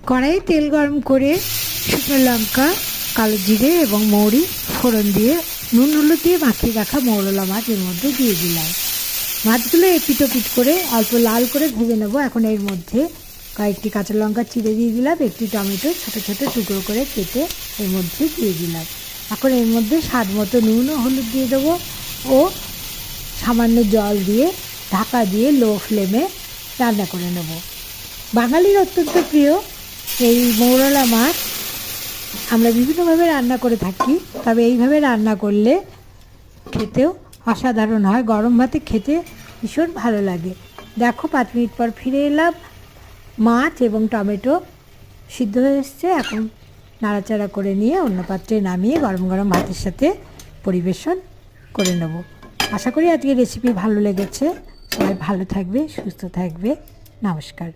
কড়াইয়ে তেল গরম করে শুকনো লঙ্কা, কালো জিরে এবং মৌরি ফোড়ন দিয়ে নুন হলুদ দিয়ে মাখিয়ে রাখা মৌরলা মাছ এর মধ্যে দিয়ে দিলাম। মাছগুলো এপিট ওপিট করে অল্প লাল করে ভেজে নেব। এখন এর মধ্যে কয়েকটি কাঁচা লঙ্কা চিড়ে দিয়ে দিলাম, একটি টমেটো ছোটো ছোটো টুকরো করে কেটে এর মধ্যে দিয়ে দিলাম। এখন এর মধ্যে স্বাদ মতো নুন ও হলুদ দিয়ে দেবো ও সামান্য জল দিয়ে ঢাকা দিয়ে লো ফ্লেমে রান্না করে নেব। বাঙালির অত্যন্ত প্রিয় এই মৌরলা মাছ আমরা বিভিন্নভাবে রান্না করে থাকি, তবে এইভাবে রান্না করলে খেতেও অসাধারণ হয়, গরম ভাতে খেতে ভীষণ ভালো লাগে। দেখো 5 মিনিট পর ফিরে এলাম, মাছ এবং টমেটো সিদ্ধ হয়ে এসছে। এখন নাড়াচাড়া করে নিয়ে অন্য পাত্রে নামিয়ে গরম গরম ভাতের সাথে পরিবেশন করে নেব। আশা করি আজকের রেসিপি ভালো লেগেছে। সবাই ভালো থাকবে, সুস্থ থাকবে। নমস্কার।